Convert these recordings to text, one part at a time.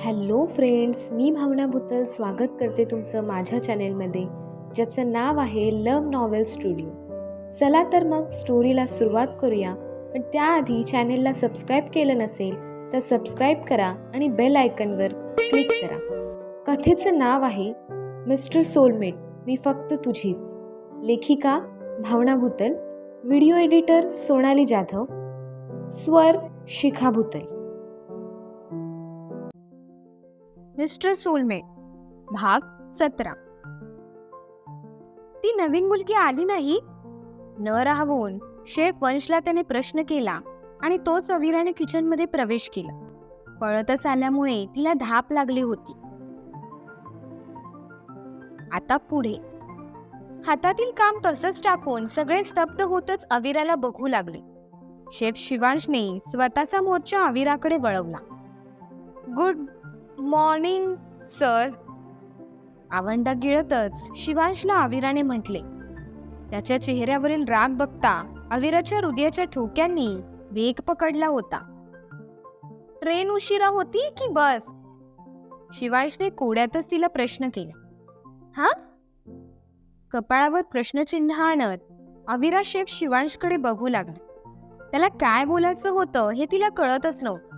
Hello friends, मी भावना भुतल स्वागत करते तुमचं माझ्या चॅनेलमध्ये, ज्याचं नाव आहे लव्ह नॉवेल स्टुडिओ. चला तर मग स्टोरीला सुरुवात करूया. पण त्याआधी चॅनेलला सबस्क्राईब केलं नसेल तर सबस्क्राईब करा आणि बेल आयकनवर क्लिक करा. कथेचं नाव आहे मिस्टर सोलमेट, मी फक्त तुझीच. लेखिका भावना भुतल, व्हिडिओ एडिटर सोनाली जाधव, स्वर शिखा भुतल. मिस्टर सोलमेट भाग 17. ती नवीन मुलगी आली नाही न राहवून शेफ वंशला त्याने प्रश्न केला आणि तोच अविराने किचन मध्ये प्रवेश केला. पळतच आल्यामुळे तिला धाप लागली होती. आता पुढे. हातातील काम तसंच टाकून सगळे स्तब्ध होतच अविराला बघू लागले. शेफ शिवांशने स्वतःचा मोर्चा अविराकडे वळवला. Good morning sir. आवंडा गिळतच शिवांशला अविराने म्हटले. त्याच्या चेहऱ्यावरील राग बघता अविराच्या हृदयाच्या ठोक्यांनी वेग पकडला होता. ट्रेन उशिरा होती की बस? शिवांशने कोड्यातच तिला प्रश्न केला. हा? कपाळावर प्रश्नचिन्ह आणत अविरा शेफ शिवांशकडे बघू लागला. त्याला काय बोलायचं होतं हे तिला कळतच नव्हतं.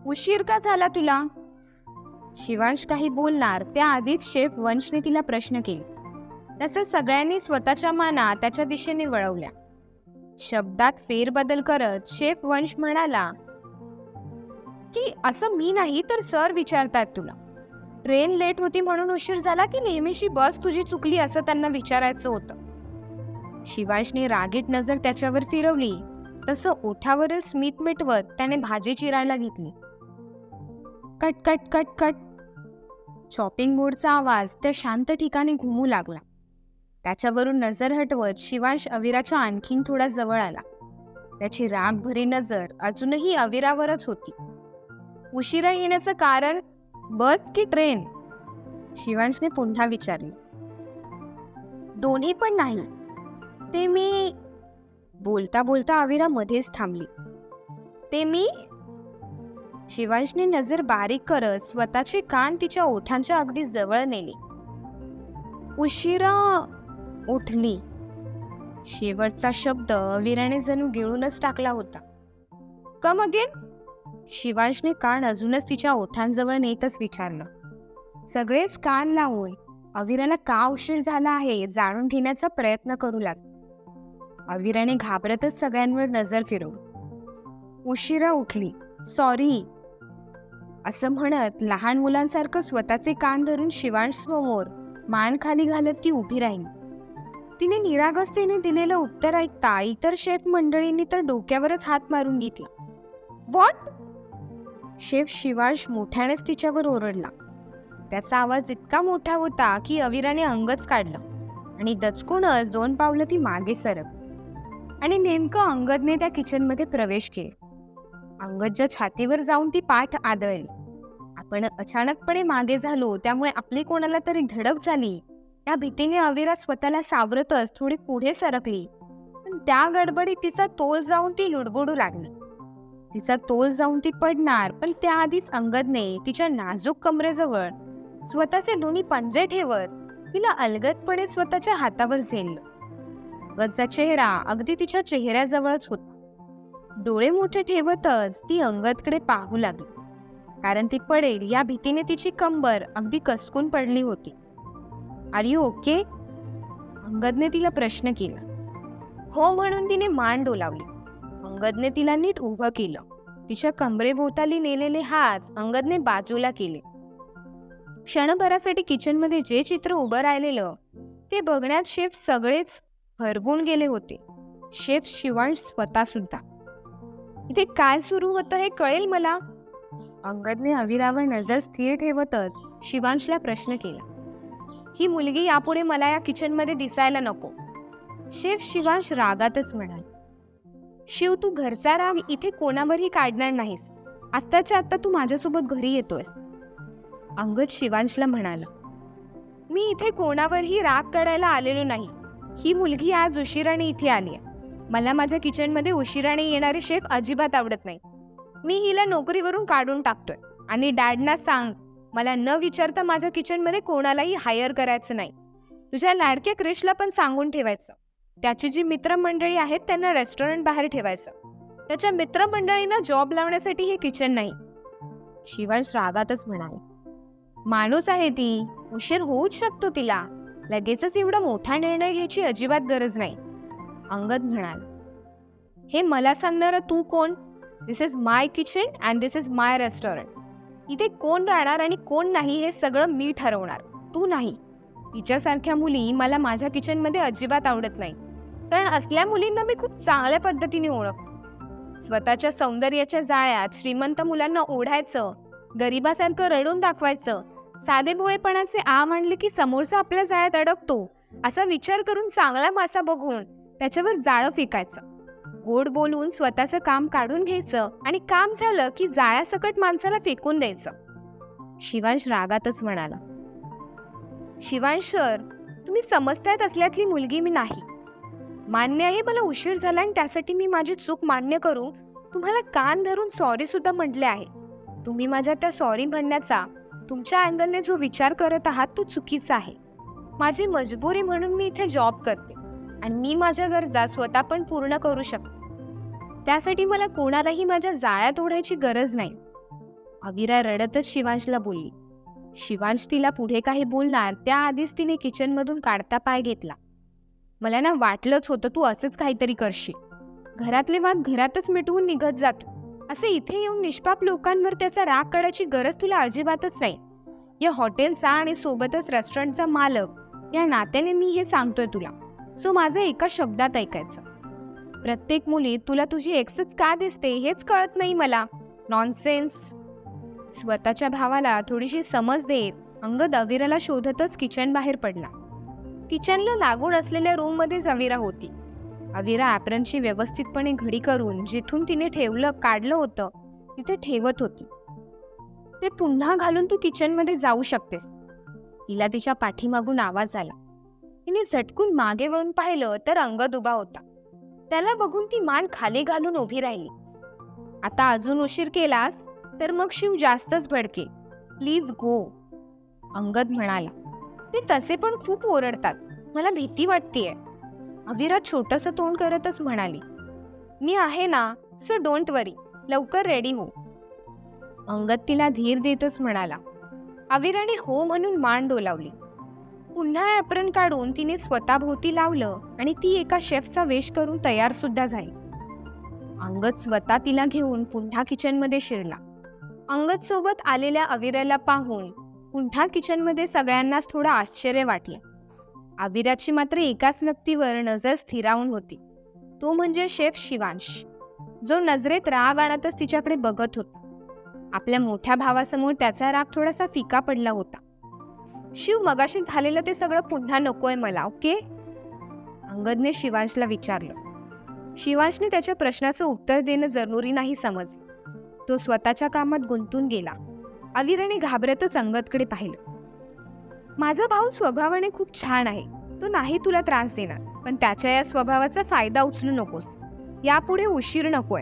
उशीर का झाला तुला? शिवांश काही बोलणार त्याआधीच शेफ वंशने तिला प्रश्न केले. तसं सगळ्यांनी स्वतःच्या माना त्याच्या दिशेने वळवल्या. शब्दात फेरबदल करत शेफ वंश म्हणाला की असं मी नाही तर सर विचारतात तुला. ट्रेन लेट होती म्हणून उशीर झाला की नेहमीची बस तुझी चुकली असं त्यांना विचारायचं होतं. शिवांशने रागीट नजर त्याच्यावर फिरवली. तसं ओठावरील स्मित मिटवत त्याने भाजी चिरायला घेतली. Cut cut cut cut. Chopping बोर्डचा आवाज त्या शांत ठिकाणी घुमू लागला. त्याच्यावरून नजर हटवत शिवांश अविराच्या आणखीन थोडा जवळ आला. त्याची रागभरी नजर अजूनही अविरावरच होती. उशिरा येण्याचं कारण बस की ट्रेन? शिवांशने पुन्हा विचारले. दोन्ही पण नाही. ते मी. बोलता बोलता अविरा मध्येच थांबली. ते मी? शिवांशने नजर बारीक करत स्वतःचे कान तिच्या ओठांच्या अगदी जवळ नेले. उशिरा उठली. शेवटचा शब्द अविराने जणू गिळूनच टाकला होता. Come again? शिवांशने कान अजूनच तिच्या ओठांजवळ नेतच विचारलं. सगळेच कान लावून अविराला का उशीर झाला आहे जाणून घेण्याचा प्रयत्न करू लागले. अविराने घाबरतच सगळ्यांवर नजर फिरवली. उशिरा उठली. सॉरी असं म्हणत लहान मुलांसारखं स्वतःचे कान धरून शिवांश समोर मान खाली घालत ती उभी राहिली. तिने निरागसतेने दिलेलं उत्तर ऐकता इतर शेफ मंडळींनी तर डोक्यावरच हात मारून घेतला. व्हॉट? शेफ शिवांश मोठ्यानेच तिच्यावर ओरडला. त्याचा आवाज इतका मोठा होता की अविराने अंगच काढलं आणि दचकूनच 2 पावलं ती मागे सरकली. आणि नेमकं अंगदने त्या किचनमध्ये प्रवेश केला. अंगदच्या छातीवर जाऊन ती पाठ आदळली. आपण अचानकपणे मागे झालो त्यामुळे आपली कोणाला तरी धडक झाली या भीतीने अविरा स्वतःला सावरतच थोडी पुढे सरकली. पण त्या गडबडीत तिचा तोल जाऊन ती लुडबुडू लागली. तिचा तोल जाऊन ती पडणार पण त्याआधीच अंगदने तिच्या नाजूक कमरेजवळ स्वतःचे दोन्ही पंजे ठेवत तिला अलगदपणे स्वतःच्या हातावर झेललं. अंगदचा चेहरा अगदी तिच्या चेहऱ्याजवळच होता. डोळे मोठे ठेवतच ती अंगदकडे पाहू लागली. कारण ती पडेल या भीतीने तिची कंबर अगदी कसकून पडली होती. R you okay? अंगदने तिला प्रश्न केला. हो म्हणून तिने मान डोलावली. अंगदने तिला नीट उभं केलं. तिच्या कमरेभोवताली नेलेले हात अंगदने बाजूला केले. क्षणभरासाठी किचनमध्ये जे चित्र उभं राहिलेलं ते बघण्यात शेफ सगळेच हरवून गेले होते. शेफ शिवांश स्वतः सुद्धा. इथे काय सुरू होतं हे कळेल मला? अंगदने अविरावर नजर स्थिर ठेवतच शिवांशला प्रश्न केला. ही मुलगी यापुढे मला या किचनमध्ये दिसायला नको. शेफ शिवांश रागातच म्हणाले. शिव, तू घरचा राग इथे कोणावरही काढणार नाहीस. आत्ताच्या आत्ता तू माझ्यासोबत घरी येतोयस. अंगद शिवांशला म्हणाला. मी इथे कोणावरही राग काढायला आलेलो नाही. ही मुलगी आज उशिराने इथे आली आहे. मला माझ्या किचनमध्ये उशिराने येणारे शेफ अजिबात आवडत नाही. मी हिला नोकरीवरून काढून टाकतोय आणि डॅडना सांग मला न विचारता माझ्या किचनमध्ये कोणालाही हायर करायचं नाही. तुझ्या लाडक्या क्रिशला पण सांगून ठेवायचं. त्याची जी मित्रमंडळी आहेत त्यांना रेस्टॉरंट बाहेर ठेवायचं. त्याच्या मित्रमंडळींना जॉब लावण्यासाठी हे किचन नाही. शिवांश रागातच म्हणाला, माणूस आहे ती, उशीर होऊच शकतो तिला. लगेचच एवढा मोठा निर्णय घ्यायची अजिबात गरज नाही. अंगद म्हणाला, हे मला सांगणारा तू कोण? This is my kitchen and this is my restaurant. इथे कोण राहणार आणि कोण नाही हे सगळं मी ठरवणार, तू नाही. तिच्यासारख्या मुली मला माझ्या किचनमध्ये अजिबात आवडत नाही. कारण असल्या मुलींना मी खूप चांगल्या पद्धतीने ओळखतो. स्वतःच्या सौंदर्याच्या जाळ्यात श्रीमंत मुलांना ओढायचं, गरिबासारखं रडून दाखवायचं, साधेभोळेपणाचे आ मांडले की समोरचा आपल्या जाळ्यात अडकतो असा विचार करून चांगला मासा बघून त्याच्यावर जाळं फेकायचं. गोड बोलून स्वतःचं काम काढून घ्यायचं आणि काम झालं की जाळ्यासकट माणसाला फेकून द्यायचं. शिवांश रागातच म्हणाला, शिवांश सर, तुम्ही समजतायत असल्यातली मुलगी मी नाही. मान्य आहे मला उशीर झाला आणि त्यासाठी मी माझी चूक मान्य करून तुम्हाला कान धरून सॉरी सुद्धा म्हटले आहे. तुम्ही माझ्या त्या सॉरी म्हणण्याचा तुमच्या अँगलने जो विचार करत आहात तो चुकीचा आहे. माझी मजबुरी म्हणून मी इथे जॉब करते आणि मी माझ्या गरजा स्वतः पण पूर्ण करू शकते. त्यासाठी मला कोणालाही माझ्या जाळ्यात ओढायची गरज नाही. अविरा रडतच शिवांशला बोलली. शिवांश तिला पुढे काही बोलणार त्याआधीच तिने किचनमधून काढता पाय घेतला. मला ना वाटलंच होतं तू असंच काहीतरी करशील. घरातले वाद घरातच मिटवून निघत जातो. असे इथे येऊन निष्पाप लोकांवर त्याचा राग काढायची गरज तुला अजिबातच नाही. या हॉटेलचा आणि सोबतच रेस्टॉरंटचा मालक या नात्याने मी हे सांगतोय तुला. सो माझं एका शब्दात ऐकायचं. प्रत्येक मुली तुला तुझी एक्सच का दिसते हेच कळत नाही मला. नॉनसेन्स. स्वतःच्या भावाला थोडीशी समज देत अंगद अविराला शोधतच किचन बाहेर पडला. किचनला लागून असलेल्या रूममध्येच अविरा होती. अविरा ॲप्रनची व्यवस्थितपणे घडी करून जिथून तिने काढलं होतं तिथे ठेवत होती. ते पुन्हा घालून तू किचनमध्ये जाऊ शकतेस. तिला तिच्या पाठीमागून आवाज आला. तिने झटकून मागे वळून पाहिलं तर अंगद उभा होता. त्याला बघून ती मान खाली घालून उभी राहिली. आता अजून उशीर केलास तर मग शिव जास्तच भडके. Please go. अंगद म्हणाला, ते तसे पण खूप ओरडतात. मला भीती वाटतेय. अविरा छोटंसं तोंड करतच म्हणाली, मी आहे ना, सो डोंट वरी. लवकर रेडी हो. अंगद तिला धीर देतच म्हणाला. अविराने हो म्हणून मान डोलावली. पुन्हा ॲप्रन काढून तिने स्वतःभोवती लावलं आणि ती एका शेफचा वेश करून तयार सुद्धा झाली. अंगद स्वतः तिला घेऊन पुन्हा किचनमध्ये शिरला. अंगद सोबत आलेल्या अविराला पाहून पुन्हा किचनमध्ये सगळ्यांनाच थोडं आश्चर्य वाटलं. अविराची मात्र एकाच व्यक्तीवर नजर स्थिरावून होती. तो म्हणजे शेफ शिवांश, जो नजरेत राग आणतच तिच्याकडे बघत होता. आपल्या मोठ्या भावासमोर त्याचा राग थोडासा फिका पडला होता. शिव, मगाशी झालेलं ते सगळं पुन्हा नकोय मला, ओके? अंगदने शिवांशला विचारलं. शिवांशने त्याच्या प्रश्नाचं उत्तर देणं जरुरी नाही समजलं. तो स्वतःच्या कामात गुंतून गेला. अविराने घाबरतच अंगदकडे पाहिलं. माझा भाऊ स्वभावाने खूप छान आहे. तो नाही तुला त्रास देणार, पण त्याच्या या स्वभावाचा फायदा उचलू नकोस. यापुढे उशीर नकोय.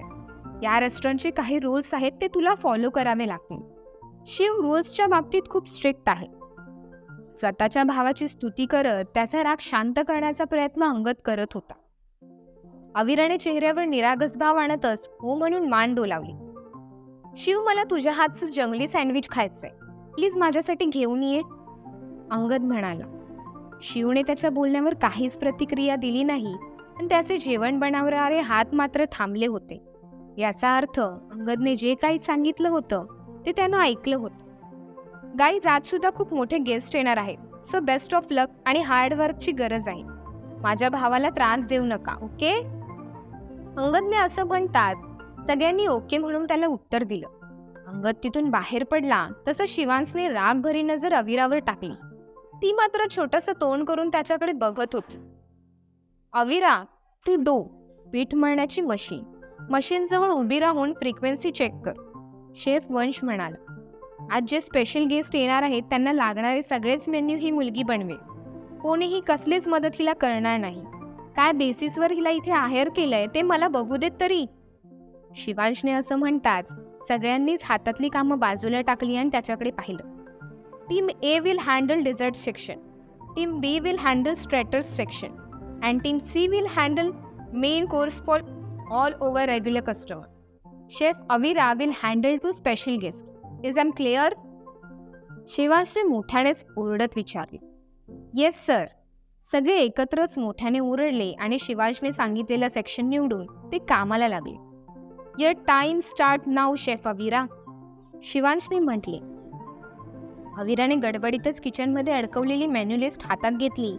या रेस्टॉरंटचे काही रूल्स आहेत ते तुला फॉलो करावे लागतील. शिव रूल्सच्या बाबतीत खूप स्ट्रिक्ट आहे. स्वतःच्या भावाची स्तुती करत त्याचा राग शांत करण्याचा प्रयत्न अंगद करत होता. अविराने चेहऱ्यावर निरागस भाव आणतच हो म्हणून मान डोलावली. शिव, मला तुझ्या हातचं जंगली सँडविच खायचंय. प्लीज माझ्यासाठी घेऊन ये. अंगद म्हणाला. शिवने त्याच्या बोलण्यावर काहीच प्रतिक्रिया दिली नाही, पण त्याचे जेवण बनवणारे हात मात्र थांबले होते. याचा अर्थ अंगदने जे काही सांगितलं होतं ते त्यानं ऐकलं होतं. गाईज, आज सुद्धा खूप मोठे गेस्ट येणार आहेत, सो बेस्ट ऑफ लक आणि हार्डवर्कची गरज आहे. माझ्या भावाला त्रास देऊ नका, ओके? अंगदने असं म्हणताच सगळ्यांनी ओके म्हणून त्याला उत्तर दिलं. अंगद तिथून बाहेर पडला तसं शिवांशने रागभरी नजर अविरावर टाकली. ती मात्र छोटंसं तोंड करून त्याच्याकडे बघत होती. अविरा, तू डो पीठ मळण्याची मशीनजवळ उभी राहून फ्रिक्वेन्सी चेक कर. शेफ वंश म्हणाला. आज जे स्पेशल गेस्ट येणार आहेत त्यांना लागणारे सगळेच मेन्यू ही मुलगी बनवेल. कोणीही कसलीच मदत हिला करणार नाही. काय बेसिसवर हिला इथे हायर केलंय ते मला बघू देत तरी. शिवांशने असं म्हणताच सगळ्यांनीच हातातली कामं बाजूला टाकली आणि त्याच्याकडे पाहिलं. Team A will handle dessert section, team B will handle starters section and team C will handle main course for all over regular customer. Chef Avira will handle to special guest. Is am clear? शिवांशने मोठ्यानेच ओरडत विचारले. Yes sir. सगळे एकत्रच मोठ्याने ओरडले आणि शिवांशने सांगितलेलं सेक्शन निवडून ते कामाला लागले. Your time start now chef Avira, शिवांशने म्हटले. अविराने गडबडीतच किचनमध्ये अडकवलेली मेन्यू लिस्ट हातात घेतली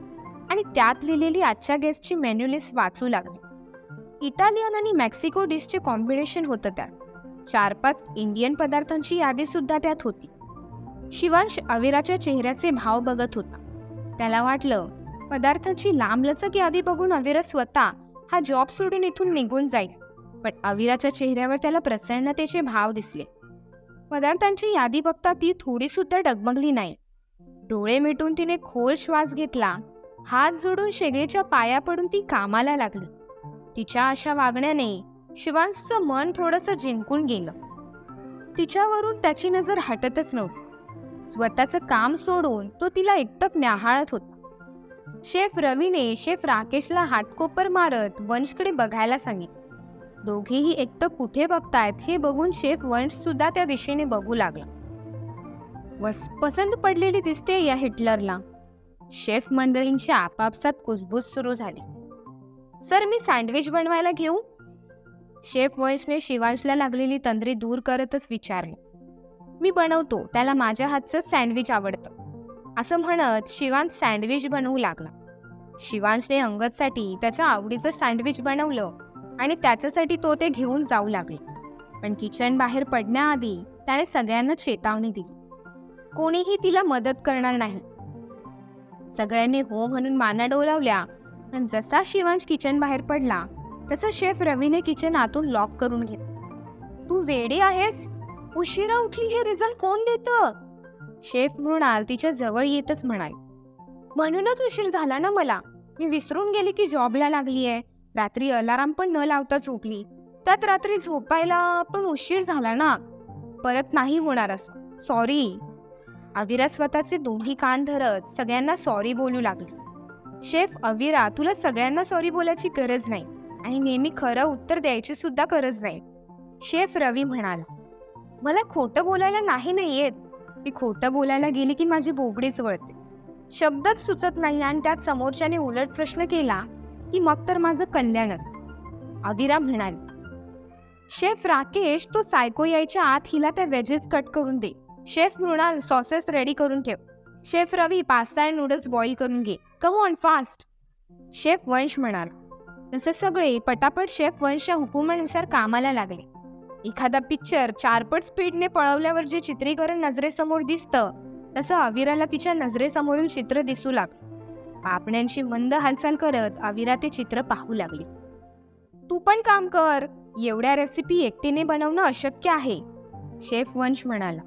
आणि त्यात लिहिलेली आजच्या गेस्टची मेन्यू लिस्ट वाचू लागली. इटालियन आणि मेक्सिको डिशचे कॉम्बिनेशन होतं त्यात. 4-5 इंडियन पदार्थांची यादी सुद्धा त्यात होती. शिवांश अविराच्या चेहऱ्याचे भाव बघत होता. त्याला वाटलं पदार्थांची लांबलचक यादी बघून अविरा स्वतः हा जॉब सोडून इथून निघून जाईल, पण अविराच्या चेहऱ्यावर त्याला प्रसन्नतेचे भाव दिसले. पदार्थांची यादी बघता ती थोडी सुद्धा डगमगली नाही. डोळे मिटून तिने खोल श्वास घेतला. हात जोडून शेगडीच्या पाया पडून ती कामाला लागली. तिच्या अशा वागण्याने शिवांशचं मन थोडंसं जिंकून गेलं. तिच्यावरून त्याची नजर हटतच नव्हती. स्वतःचं काम सोडून तो तिला एकटक न्याहाळत होता. शेफ रवीने शेफ राकेशला हातकोपर मारत वंशकडे बघायला सांगितलं. दोघेही एकटक कुठे बघतायत हे बघून शेफ वंश सुद्धा त्या दिशेने बघू लागला. पसंत पडलेली दिसते या हिटलरला. शेफ मंडळींची आपापसात कुजबूज सुरू झाली. सर मी सँडविच बनवायला घेऊ? शेफ वंशने शिवांशला लागलेली तंद्री दूर करतच विचारलं. मी बनवतो, त्याला माझ्या हातचं सँडविच आवडतं, असं म्हणत शिवांश सँडविच बनवू लागला. शिवांशने अंगदसाठी त्याच्या आवडीचं सँडविच बनवलं आणि त्याच्यासाठी तो ते घेऊन जाऊ लागले. पण किचन बाहेर पडण्याआधी त्याने सगळ्यांना चेतावणी दिली. कोणीही तिला मदत करणार नाही. सगळ्यांनी हो म्हणून माना डोलावल्या. पण जसा शिवांश किचन बाहेर पडला तसं शेफ रवीने किचन आतून लॉक करून घेतलं. तू वेडी आहेस? उशिरा उठली हे रिझल्ट कोण देतं? शेफ मृणाल तिच्या जवळ येतच म्हणाली. म्हणूनच उशीर झाला ना मला. मी विसरून गेले की जॉबला लागलीये. रात्री अलाराम पण न लावता झोपली. त्यात रात्री झोपायला पण उशीर झाला ना. परत नाही होणार असं. सॉरी. अविरा स्वतःचे दोन्ही कान धरत सगळ्यांना सॉरी बोलू लागली. शेफ अविरा, तुला सगळ्यांना सॉरी बोलायची गरज नाही आणि नेहमी खरं उत्तर द्यायची सुद्धा गरज नाही, शेफ रवी म्हणाला. मला खोटं बोलायला नाही येत. मी खोटं बोलायला गेली की माझी बोबडीच वळते. शब्दच सुचत नाही आणि त्यात समोरच्याने उलट प्रश्न केला की मग तर माझं कल्याणच, अविरा म्हणाली. शेफ राकेश, तो सायको यायच्या आत हिला त्या वेजेस कट करून दे. शेफ मृणाल, सॉसेस रेडी करून ठेव. शेफ रवी, पास्ता आणि नूडल्स बॉईल करून घे. कम ऑन फास्ट, शेफ वंश म्हणाला. तसे सगळे पटापट शेफ वंशच्या हुकुमानुसार कामाला लागले. एखादा पिक्चर 4 पट स्पीडने पळवल्यावर जे चित्रीकरण नजरेसमोर दिसतं तसं अविराला तिच्या नजरेसमोरील चित्र दिसू लागलं. पापण्यांची मंद हालचाल करत अविरा ते चित्र पाहू लागली. तू पण काम कर. एवढ्या रेसिपी एकटीने बनवणं अशक्य आहे, शेफ वंश म्हणाला.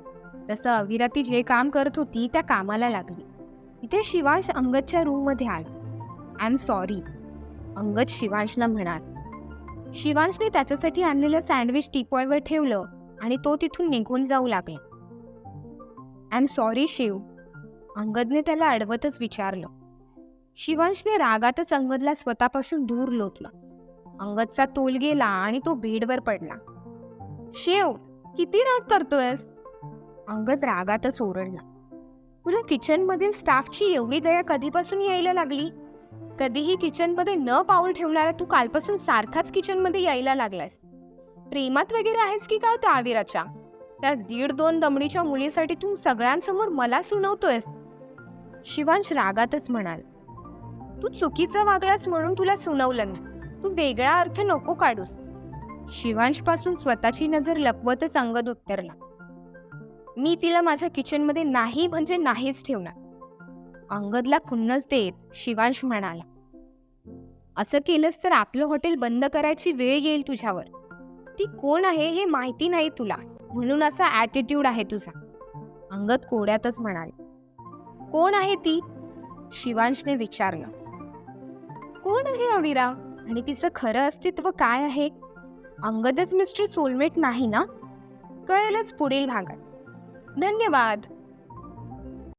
तसं अविरा ती जे काम करत होती त्या कामाला लागली. इथे शिवांश अंगदच्या रूममध्ये आला. आय एम सॉरी, अंगद शिवांशला म्हणाला. शिवांशने त्याच्यासाठी आणलेलं सँडविच टीपॉयवर ठेवलं आणि तो तिथून निघून जाऊ लागला. आय एम सॉरी शिव, अंगदने त्याला अडवतच विचारलं. शिवांशने रागातच अंगदला स्वतःपासून दूर लोटलं. अंगदचा तोल गेला आणि तो बेडवर पडला. शिव, किती राग करतोयस? अंगद रागातच ओरडला. तुला किचनमधील स्टाफची एवढी दया कधीपासून यायला लागली? कधीही किचनमध्ये न पाऊल ठेवणारा तू कालपासून सारखाच किचनमध्ये यायला लागलास. प्रेमात वगैरे आहेस की काय त्या आविराच्या? त्या 1.5-2 दमडीच्या मुलीसाठी तू सगळ्यांसमोर मला सुनावतोयस, शिवांश रागातच म्हणाल. तू चुकीचं वागलास म्हणून तुला सुनावलं मी. तू वेगळा अर्थ नको काढूस, शिवांशपासून स्वतःची नजर लपवतच अंगद उत्तरला. मी तिला माझ्या किचनमध्ये नाही म्हणजे नाहीच ठेवणार, अंगदला खुन्नस देत शिवांश म्हणाला. असं केलंस तर आपलं हॉटेल बंद करायची वेळ येईल तुझ्यावर. ती कोण आहे हे माहिती नाही तुला, म्हणून असा ॲटिट्यूड आहे तुझा, अंगद कोड्यातच म्हणाले. कोण आहे ती? शिवांशने विचारलं. कोण आहे अविरा आणि तिचं खरं अस्तित्व काय आहे? अंगदच मिस्टर सोलमेट नाही ना? कळेलच पुढील भागात. धन्यवाद.